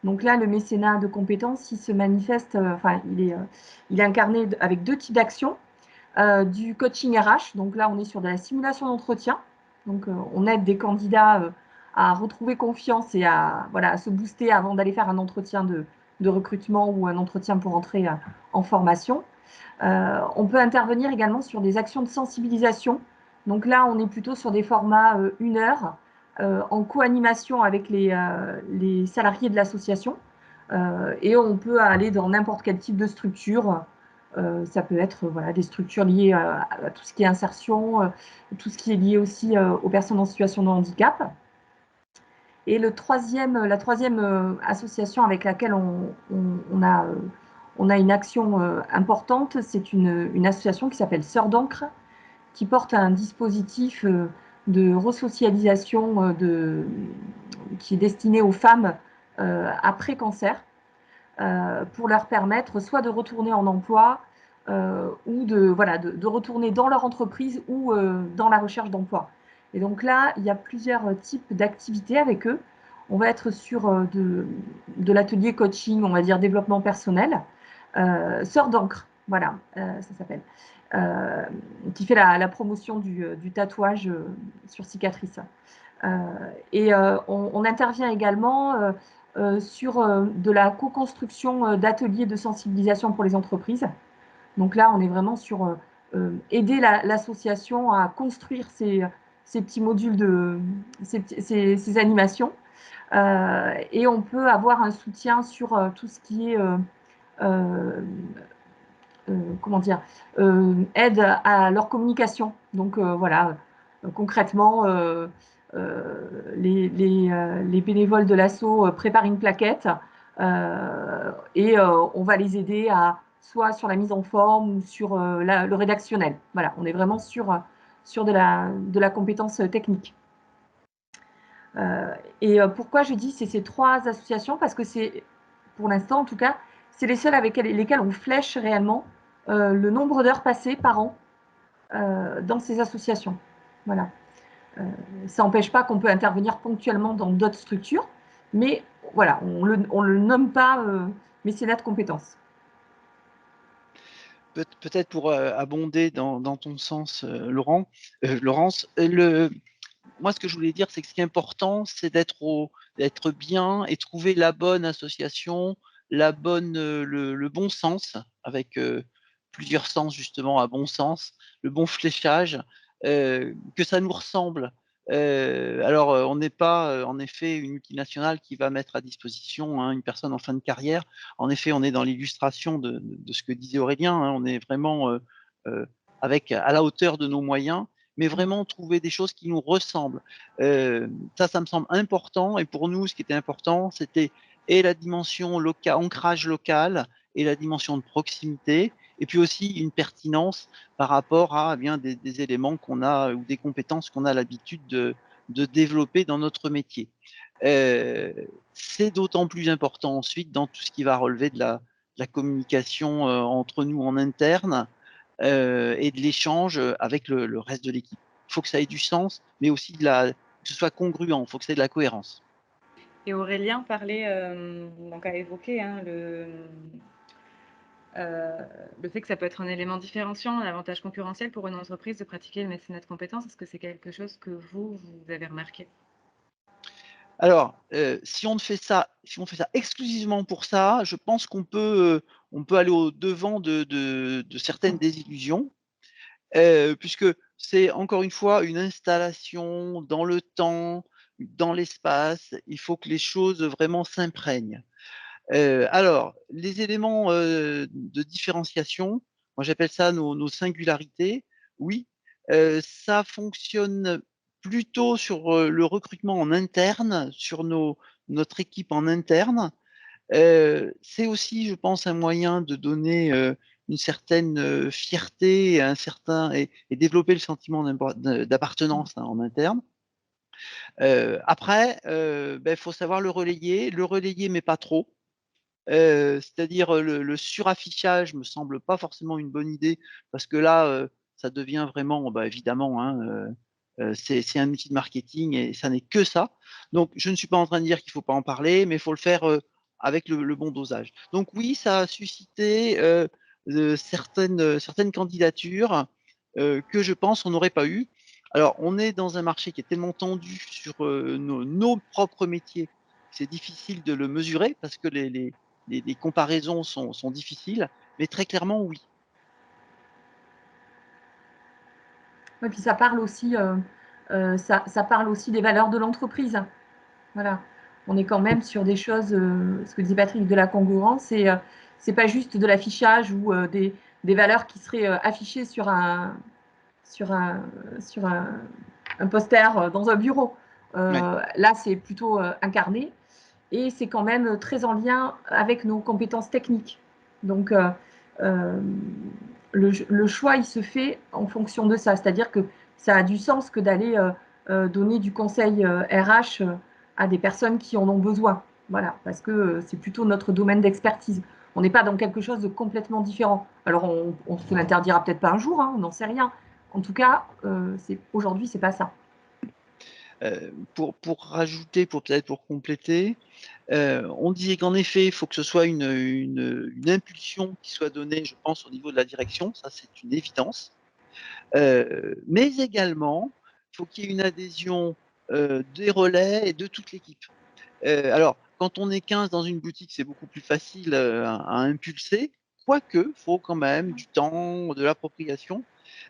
Donc là, le mécénat de compétences, il se manifeste, enfin, il est incarné avec deux types d'actions. Du coaching RH, donc là, on est sur de la simulation d'entretien. Donc, on aide des candidats à retrouver confiance et voilà, à se booster avant d'aller faire un entretien de recrutement ou un entretien pour entrer en formation. On peut intervenir également sur des actions de sensibilisation. Donc là, on est plutôt sur des formats 1 heure en co-animation avec les salariés de l'association. Et on peut aller dans n'importe quel type de structure. Ça peut être voilà, des structures liées à tout ce qui est insertion, tout ce qui est lié aussi aux personnes en situation de handicap. Et la troisième association avec laquelle on a une action importante, c'est une association qui s'appelle Sœurs d'encre, qui porte un dispositif de resocialisation qui est destiné aux femmes après cancer, pour leur permettre soit de retourner en emploi ou de retourner dans leur entreprise ou dans la recherche d'emploi. Et donc là, il y a plusieurs types d'activités avec eux. On va être sur de l'atelier coaching, on va dire développement personnel, Sœurs d'encre, voilà, ça s'appelle, qui fait la promotion du tatouage sur cicatrice. Et on intervient également sur de la co-construction d'ateliers de sensibilisation pour les entreprises. Donc là, on est vraiment sur aider l'association à construire ces petits modules, ces animations. Et on peut avoir un soutien sur tout ce qui est comment dire, aide à leur communication. Donc voilà, concrètement, les bénévoles de l'ASSO préparent une plaquette et on va les aider soit sur la mise en forme ou sur le rédactionnel. Voilà, on est vraiment sur de la compétence technique. Et pourquoi je dis ces trois associations? Parce que c'est, pour l'instant en tout cas, c'est les seules avec lesquelles on flèche réellement le nombre d'heures passées par an dans ces associations. Voilà. Ça n'empêche pas qu'on peut intervenir ponctuellement dans d'autres structures, mais voilà, on le nomme pas mécénat de compétences. Peut-être pour abonder dans ton sens, Laurence, moi, ce que je voulais dire, c'est que ce qui est important, c'est d'être bien et trouver la bonne association, le bon sens, avec plusieurs sens justement à bon sens, le bon fléchage, que ça nous ressemble. Alors, on n'est pas, en effet, une multinationale qui va mettre à disposition, hein, une personne en fin de carrière. En effet, on est dans l'illustration de ce que disait Aurélien, hein. On est vraiment, avec à la hauteur de nos moyens, mais vraiment trouver des choses qui nous ressemblent. Ça me semble important et pour nous, ce qui était important, c'était et la dimension ancrage local et la dimension de proximité et puis aussi une pertinence par rapport à eh bien des éléments qu'on a ou des compétences qu'on a l'habitude de développer dans notre métier. C'est d'autant plus important ensuite dans tout ce qui va relever de la communication entre nous en interne et de l'échange avec le reste de l'équipe. Il faut que ça ait du sens, mais aussi que ce soit congruent, il faut que ça ait de la cohérence. Et Aurélien parlait, donc a évoqué hein, le fait que ça peut être un élément différenciant, un avantage concurrentiel pour une entreprise de pratiquer le mécénat de compétences. Est-ce que c'est quelque chose que vous avez remarqué? Alors, si on fait ça exclusivement pour ça, je pense qu'on peut aller au-devant de certaines désillusions, puisque c'est encore une fois une installation dans le temps, dans l'espace. Il faut que les choses vraiment s'imprègnent. Alors, les éléments, de différenciation, moi j'appelle ça nos singularités. Oui, ça fonctionne plutôt sur, le recrutement en interne, sur notre équipe en interne. C'est aussi, je pense, un moyen de donner, une certaine, fierté et et développer le sentiment d'appartenance, hein, en interne. Après, faut savoir le relayer. Le relayer, mais pas trop. C'est-à-dire, le suraffichage me semble pas forcément une bonne idée parce que là, ça devient vraiment, évidemment, hein, c'est un outil de marketing et ça n'est que ça. Donc je ne suis pas en train de dire qu'il faut pas en parler, mais il faut le faire, avec le bon dosage. Donc oui, ça a suscité, certaines candidatures, que je pense on n'aurait pas eu. Alors on est dans un marché qui est tellement tendu sur, nos propres métiers, c'est difficile de le mesurer parce que les comparaisons sont difficiles, mais très clairement, oui. Ouais, puis ça parle aussi, ça parle aussi des valeurs de l'entreprise. Voilà. On est quand même sur des choses, ce que disait Patrick, de la congruence, c'est pas juste de l'affichage ou des valeurs qui seraient affichées sur sur un, sur un poster dans un bureau. Ouais. Là, c'est plutôt incarné et c'est quand même très en lien avec nos compétences techniques. Donc, le choix, il se fait en fonction de ça. C'est-à-dire que ça a du sens que d'aller donner du conseil RH à des personnes qui en ont besoin. Voilà, parce que c'est plutôt notre domaine d'expertise. On n'est pas dans quelque chose de complètement différent. Alors, on se l'interdira peut-être pas un jour, hein, on n'en sait rien. En tout cas, aujourd'hui, c'est pas ça. Pour rajouter, peut-être pour compléter, on disait qu'en effet, il faut que ce soit une impulsion qui soit donnée, je pense, au niveau de la direction, ça c'est une évidence. Mais également, il faut qu'il y ait une adhésion des relais et de toute l'équipe. Alors, quand on est 15 dans une boutique, c'est beaucoup plus facile à impulser, quoique, il faut quand même du temps, de l'appropriation,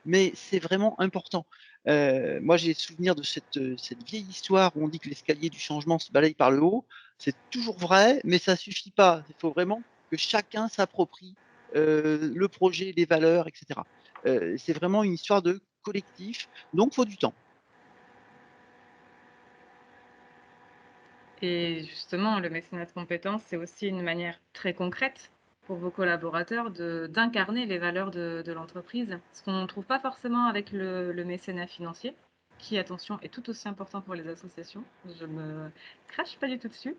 mais c'est vraiment important. Moi, j'ai souvenir de cette vieille histoire où on dit que l'escalier du changement se balaye par le haut. C'est toujours vrai, mais ça suffit pas. Il faut vraiment que chacun s'approprie le projet, les valeurs, etc. C'est vraiment une histoire de collectif, donc il faut du temps. Et justement, le mécénat de compétences, c'est aussi une manière très concrète pour vos collaborateurs d'incarner les valeurs de l'entreprise, ce qu'on ne trouve pas forcément avec le mécénat financier, qui, attention, est tout aussi important pour les associations. Je me crache pas du tout dessus.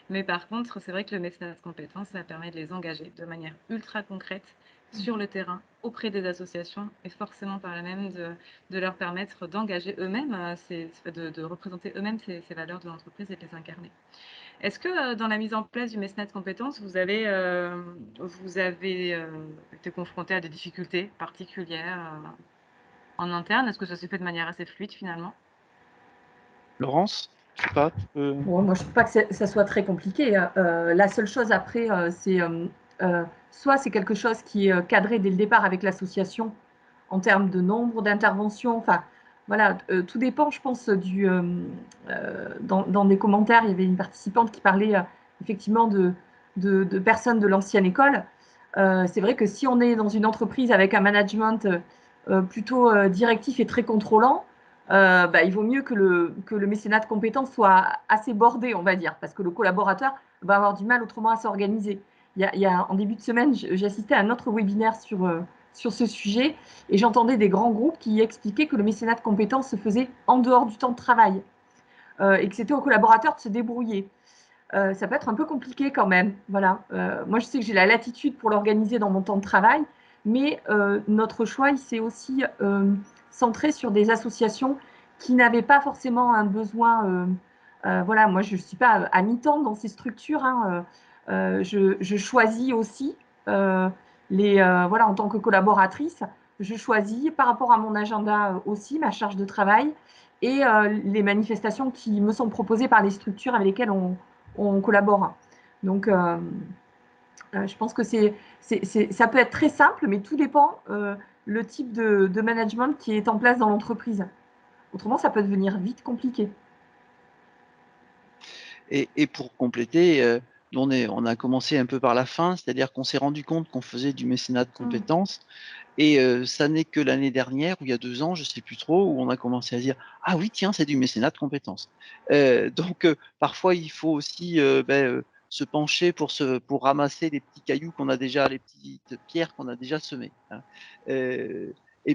Mais par contre, c'est vrai que le mécénat de compétences, ça permet de les engager de manière ultra concrète sur le terrain, auprès des associations, et forcément par là même de leur permettre d'engager eux-mêmes, de représenter eux-mêmes ces valeurs de l'entreprise et de les incarner. Est-ce que dans la mise en place du mécénat de compétences, vous avez été confronté à des difficultés particulières en interne? Est-ce que ça s'est fait de manière assez fluide finalement? Laurence, je sais pas, tu peux... Bon, moi, je ne trouve pas que ça soit très compliqué. La seule chose après, c'est soit c'est quelque chose qui est cadré dès le départ avec l'association en termes de nombre d'interventions. Enfin, voilà, tout dépend, je pense, dans des commentaires, il y avait une participante qui parlait effectivement de personnes de l'ancienne école. C'est vrai que si on est dans une entreprise avec un management plutôt directif et très contrôlant, il vaut mieux que le mécénat de compétences soit assez bordé, on va dire, parce que le collaborateur va avoir du mal autrement à s'organiser. En début de semaine, j'ai assisté à un autre webinaire sur ce sujet et j'entendais des grands groupes qui expliquaient que le mécénat de compétences se faisait en dehors du temps de travail et que c'était aux collaborateurs de se débrouiller. Ça peut être un peu compliqué quand même. Voilà. Moi, je sais que j'ai la latitude pour l'organiser dans mon temps de travail, mais notre choix, il s'est aussi centré sur des associations qui n'avaient pas forcément un besoin. Voilà, moi, je ne suis pas à mi-temps dans ces structures. Hein, je choisis aussi voilà, en tant que collaboratrice, je choisis par rapport à mon agenda aussi, ma charge de travail et les manifestations qui me sont proposées par les structures avec lesquelles on collabore. Donc, je pense que ça peut être très simple, mais tout dépend le type de management qui est en place dans l'entreprise. Autrement, ça peut devenir vite compliqué. Et pour compléter, on a commencé un peu par la fin, c'est-à-dire qu'on s'est rendu compte qu'on faisait du mécénat de compétences. Et ça n'est que l'année dernière, ou il y a 2 ans, je ne sais plus trop, où on a commencé à dire « Ah oui, tiens, c'est du mécénat de compétences ». Donc, parfois, il faut aussi se pencher pour ramasser les petits cailloux qu'on a déjà, les petites pierres qu'on a déjà semées. Hein.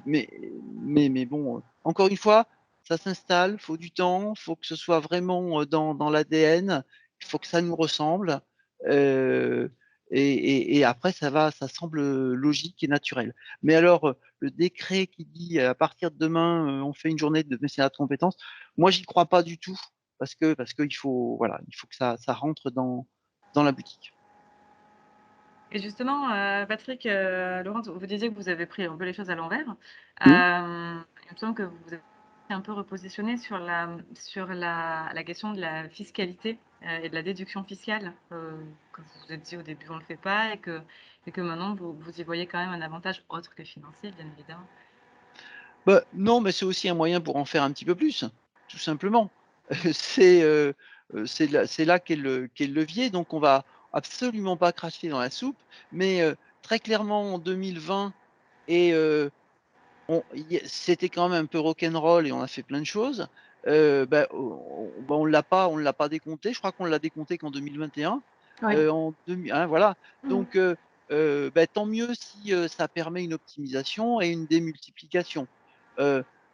Mais bon, encore une fois, ça s'installe, il faut du temps, il faut que ce soit vraiment dans l'ADN, il faut que ça nous ressemble. Et après, ça semble logique et naturel. Mais alors, le décret qui dit à partir de demain, on fait une journée de mécénat de compétences, moi, j'y crois pas du tout parce que il faut que ça rentre dans la boutique. Et justement, Patrick, Laurence, vous disiez que vous avez pris un peu les choses à l'envers. Oui. Il me semble que vous êtes un peu repositionné sur la question de la fiscalité et de la déduction fiscale, que vous vous êtes dit au début on ne le fait pas et que maintenant vous y voyez quand même un avantage autre que financier, bien évidemment. Non, mais c'est aussi un moyen pour en faire un petit peu plus, tout simplement. C'est là qu'est le levier, donc on va absolument pas cracher dans la soupe, mais très clairement en 2020 et c'était quand même un peu rock'n'roll et on a fait plein de choses. On l'a pas décompté. Je crois qu'on l'a décompté qu'en 2021. Ouais. Hein, voilà. Mmh. Donc, tant mieux si ça permet une optimisation et une démultiplication.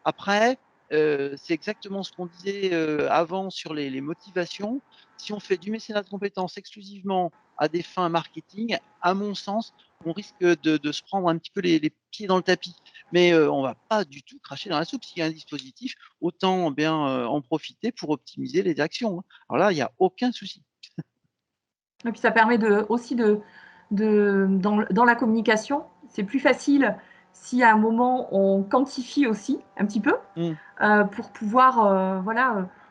Après, c'est exactement ce qu'on disait avant sur les motivations. Si on fait du mécénat de compétences exclusivement à des fins marketing, à mon sens, on risque de se prendre un petit peu les pieds dans le tapis. Mais on va pas du tout cracher dans la soupe. S'il y a un dispositif, autant bien en profiter pour optimiser les actions. Hein. Alors là, il n'y a aucun souci. Et puis ça permet aussi dans la communication, c'est plus facile si à un moment on quantifie aussi un petit peu pour pouvoir,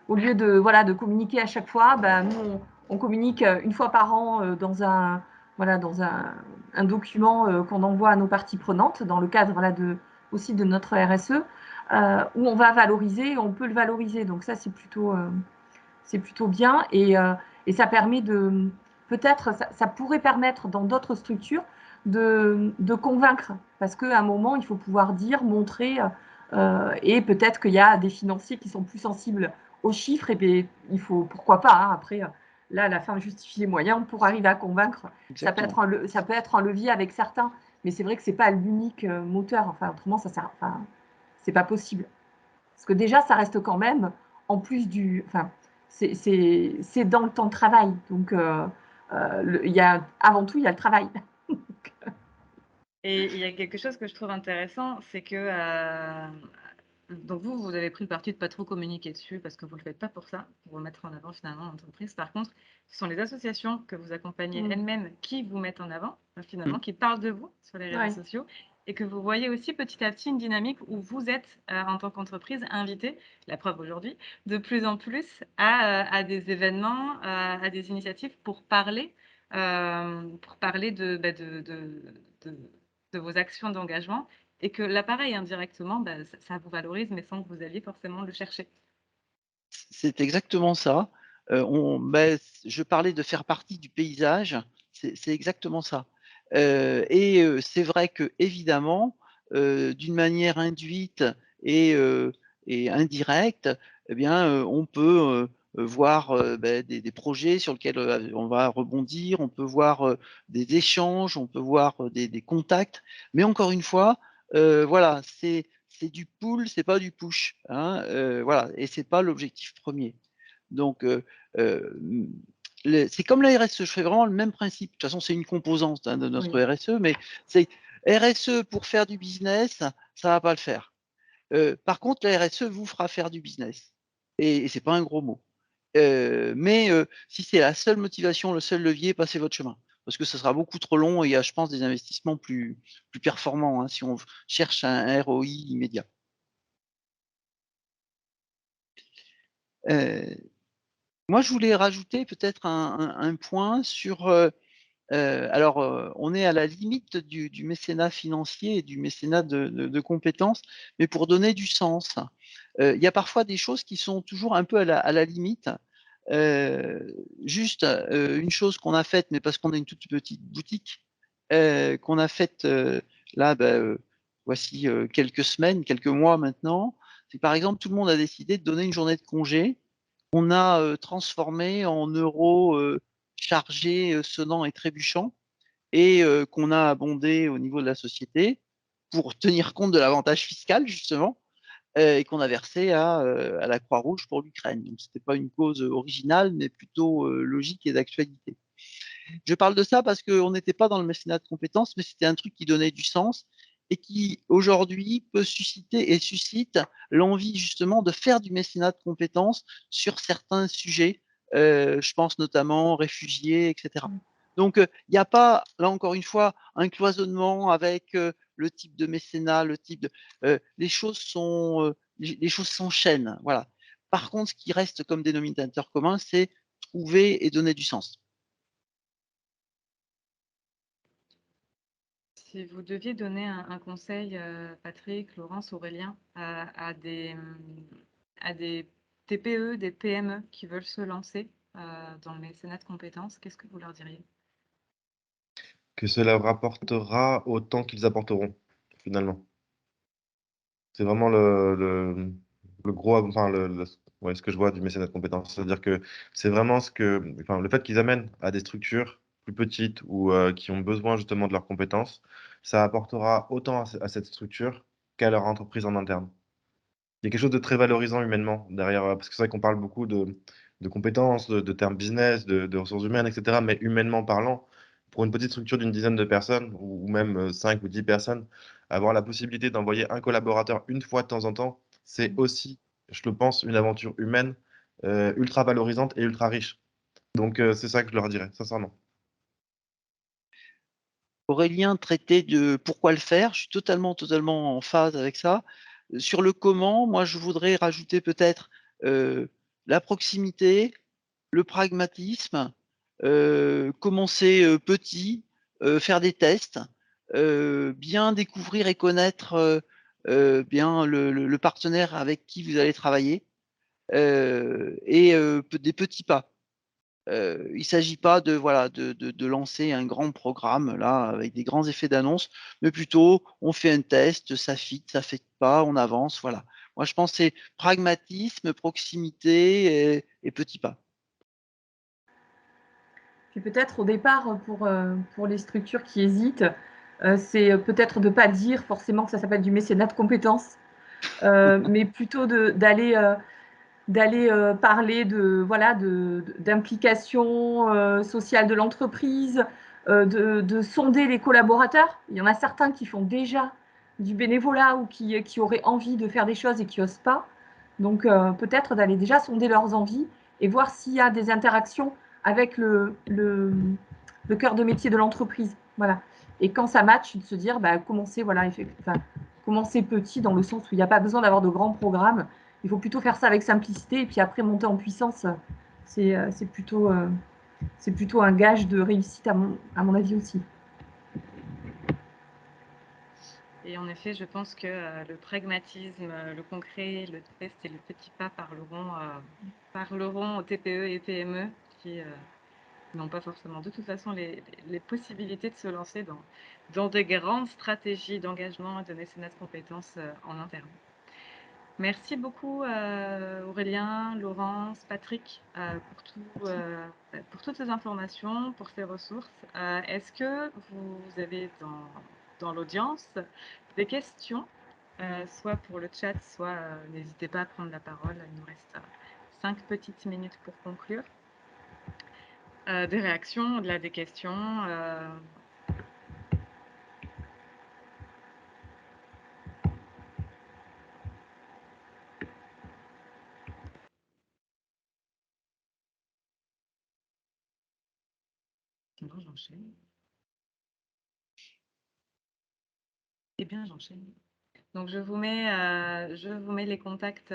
au lieu de communiquer à chaque fois, nous on communique une fois par an dans un document qu'on envoie à nos parties prenantes dans le cadre aussi de notre RSE, où on va valoriser, on peut le valoriser. Donc ça c'est plutôt bien et ça permet peut-être, ça pourrait permettre dans d'autres structures de convaincre, parce qu'à un moment, il faut pouvoir dire, montrer, et peut-être qu'il y a des financiers qui sont plus sensibles aux chiffres, et bien, il faut, pourquoi pas, hein, après, là, la fin justifie les moyens pour arriver à convaincre. Ça peut être un levier avec certains, mais c'est vrai que ce n'est pas l'unique moteur, enfin, autrement, c'est pas possible. Parce que déjà, ça reste quand même, en plus c'est dans le temps de travail. Donc, avant tout, il y a le travail. Et il y a quelque chose que je trouve intéressant, c'est que donc vous avez pris le parti de pas trop communiquer dessus parce que vous le faites pas pour ça, pour mettre en avant finalement l'entreprise. Par contre, ce sont les associations que vous accompagnez elles-mêmes qui vous mettent en avant, finalement, qui parlent de vous sur les réseaux sociaux et que vous voyez aussi petit à petit une dynamique où vous êtes, en tant qu'entreprise, invité, la preuve aujourd'hui, de plus en plus à des événements, à des initiatives pour parler pour parler de vos actions d'engagement et que là, pareil, indirectement, ça vous valorise, mais sans que vous alliez forcément le chercher. C'est exactement ça. Je parlais de faire partie du paysage, c'est exactement ça. C'est vrai que évidemment, d'une manière induite et indirecte, eh bien, on peut voir des projets sur lesquels on va rebondir, on peut voir des échanges, on peut voir des contacts. Mais encore une fois, voilà, c'est du pull, c'est pas du push, hein, voilà, et c'est pas l'objectif premier. Donc, c'est comme la RSE, je fais vraiment le même principe. De toute façon, c'est une composante de notre Oui. RSE, mais c'est RSE pour faire du business, ça va pas le faire. Par contre, la RSE vous fera faire du business. Et c'est pas un gros mot. Si c'est la seule motivation, le seul levier, passez votre chemin. Parce que ce sera beaucoup trop long et il y a, je pense, des investissements plus performants, hein, si on cherche un ROI immédiat. Moi, je voulais rajouter peut-être un point sur. On est à la limite du mécénat financier et du mécénat de compétences, mais pour donner du sens. Il y a parfois des choses qui sont toujours un peu à la limite. Juste une chose qu'on a faite, mais parce qu'on a une toute petite boutique, qu'on a faite là, voici quelques semaines, quelques mois maintenant, c'est par exemple tout le monde a décidé de donner une journée de congé. On a transformé en euros chargés, sonnants et trébuchants, et qu'on a abondé au niveau de la société pour tenir compte de l'avantage fiscal, justement, et qu'on a versé à la Croix-Rouge pour l'Ukraine. Donc, ce n'était pas une cause originale, mais plutôt logique et d'actualité. Je parle de ça parce qu'on n'était pas dans le mécénat de compétences, mais c'était un truc qui donnait du sens et qui, aujourd'hui, peut susciter et suscite l'envie, justement, de faire du mécénat de compétences sur certains sujets. Je pense notamment aux réfugiés, etc. Donc, il n'y a pas, là encore une fois, un cloisonnement avec le type de mécénat, le type de. Les choses s'enchaînent. Voilà. Par contre, ce qui reste comme dénominateur commun, c'est trouver et donner du sens. Si vous deviez donner un conseil, Patrick, Laurence, Aurélien, à des TPE, des PME qui veulent se lancer dans le mécénat de compétences, qu'est-ce que vous leur diriez? Que cela rapportera autant qu'ils apporteront, finalement. C'est vraiment le gros, enfin, ouais, ce que je vois du mécénat de compétences. C'est-à-dire que c'est vraiment enfin, le fait qu'ils amènent à des structures plus petites ou qui ont besoin justement de leurs compétences, ça apportera autant à cette structure qu'à leur entreprise en interne. Il y a quelque chose de très valorisant humainement derrière, parce que c'est vrai qu'on parle beaucoup de compétences, de termes business, de ressources humaines, etc. Mais humainement parlant, pour une petite structure d'une dizaine de personnes, ou même 5 ou 10 personnes, avoir la possibilité d'envoyer un collaborateur une fois de temps en temps, c'est aussi, je le pense, une aventure humaine ultra valorisante et ultra riche. Donc c'est ça que je leur dirais, sincèrement. Aurélien traitait de pourquoi le faire. Je suis totalement en phase avec ça. Sur le comment, moi, je voudrais rajouter peut-être la proximité, le pragmatisme, commencer petit, faire des tests, bien découvrir et connaître bien le partenaire avec qui vous allez travailler, et des petits pas. Il ne s'agit pas de lancer un grand programme là avec des grands effets d'annonce, mais plutôt on fait un test, ça fit pas, on avance, voilà. Moi je pense que c'est pragmatisme, proximité et petits pas. Puis peut-être au départ, pour les structures qui hésitent, c'est peut-être de ne pas dire forcément que ça s'appelle du mécénat de compétences, mais plutôt d'aller parler d'implication sociale de l'entreprise, de sonder les collaborateurs. Il y en a certains qui font déjà du bénévolat ou qui auraient envie de faire des choses et qui n'osent pas. Donc peut-être d'aller déjà sonder leurs envies et voir s'il y a des interactions avec le cœur de métier de l'entreprise. Voilà. Et quand ça match, de se dire, commencer, commencer petit dans le sens où il n'y a pas besoin d'avoir de grands programmes. Il faut plutôt faire ça avec simplicité et puis après monter en puissance. C'est plutôt c'est plutôt un gage de réussite à mon avis aussi. Et en effet, je pense que le pragmatisme, le concret, le test et le petit pas parleront aux TPE et PME qui n'ont pas forcément de toute façon les possibilités de se lancer dans de grandes stratégies d'engagement et de mécénat de compétences en interne. Merci beaucoup Aurélien, Laurence, Patrick pour toutes ces informations, pour ces ressources. Est-ce que vous avez dans l'audience des questions, soit pour le chat, soit n'hésitez pas à prendre la parole. Il nous reste 5 petites minutes pour conclure. Des réactions, au-delà des questions. Sinon, j'enchaîne. Eh bien, j'enchaîne. Donc, je vous mets les contacts,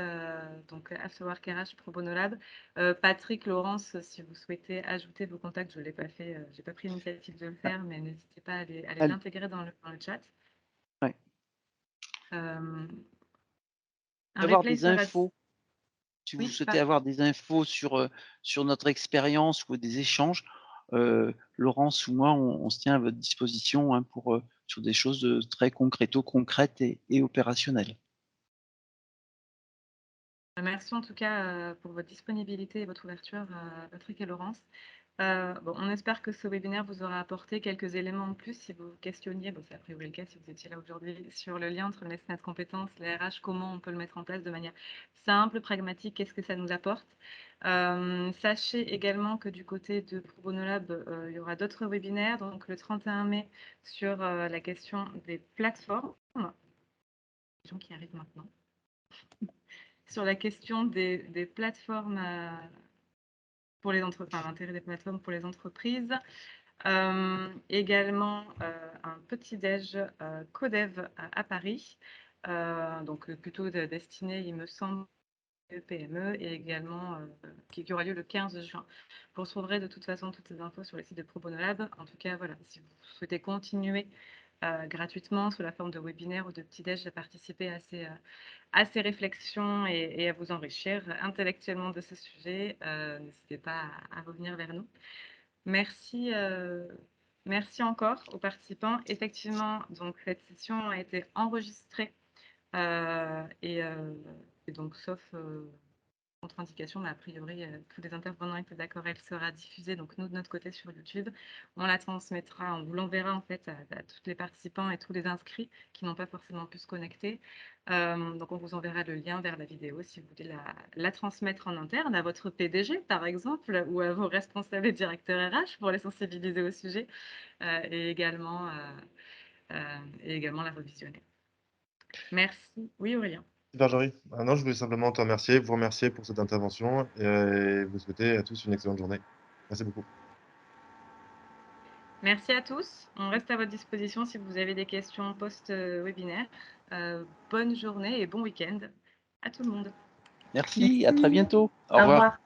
donc Afterwork RH Pro Bono Lab. Patrick, Laurence, si vous souhaitez ajouter vos contacts, je ne l'ai pas fait, je n'ai pas pris l'initiative de le faire, mais n'hésitez pas à les intégrer dans le chat. Ouais. Un Avoir replay des sera... infos, si vous Oui, souhaitez avoir des infos sur notre expérience ou des échanges, Laurence ou moi, on se tient à votre disposition hein, sur des choses très concrètes et opérationnelles. Merci en tout cas pour votre disponibilité et votre ouverture, Patrick et Laurence. On espère que ce webinaire vous aura apporté quelques éléments en plus si vous vous questionniez, c'est a priori le cas si vous étiez là aujourd'hui, sur le lien entre le mécénat de compétences, les RH, comment on peut le mettre en place de manière simple, pragmatique, qu'est-ce que ça nous apporte. Sachez également que du côté de Pro Bono Lab, il y aura d'autres webinaires, donc le 31 mai sur la question des plateformes, les gens qui arrivent maintenant, sur la question des plateformes pour les entreprises, l'intérêt des plateformes pour les entreprises. Également un petit déj Codev à Paris, donc plutôt destiné, il me semble, aux PME, et également qui aura lieu le 15 juin. Vous retrouverez de toute façon toutes ces infos sur le site de Pro Bono Lab. En tout cas, voilà, si vous souhaitez continuer gratuitement sous la forme de webinaire ou de petit déj à participer à ces réflexions et à vous enrichir intellectuellement de ce sujet, n'hésitez pas à revenir vers nous. Merci, merci encore aux participants. Effectivement, donc cette session a été enregistrée et donc sauf contre-indication, mais a priori tous les intervenants étaient d'accord, elle sera diffusée. Donc nous de notre côté sur YouTube, on la transmettra, on vous l'enverra en fait à tous les participants et tous les inscrits qui n'ont pas forcément pu se connecter. Donc on vous enverra le lien vers la vidéo si vous voulez la transmettre en interne à votre PDG par exemple ou à vos responsables et directeurs RH pour les sensibiliser au sujet et également la revisionner. Merci. Oui Aurélien. Marjorie, non, je voulais simplement vous remercier pour cette intervention et vous souhaiter à tous une excellente journée. Merci beaucoup. Merci à tous. On reste à votre disposition si vous avez des questions post-webinaire. Bonne journée et bon week-end à tout le monde. Merci, à très bientôt. Au Au revoir. revoir.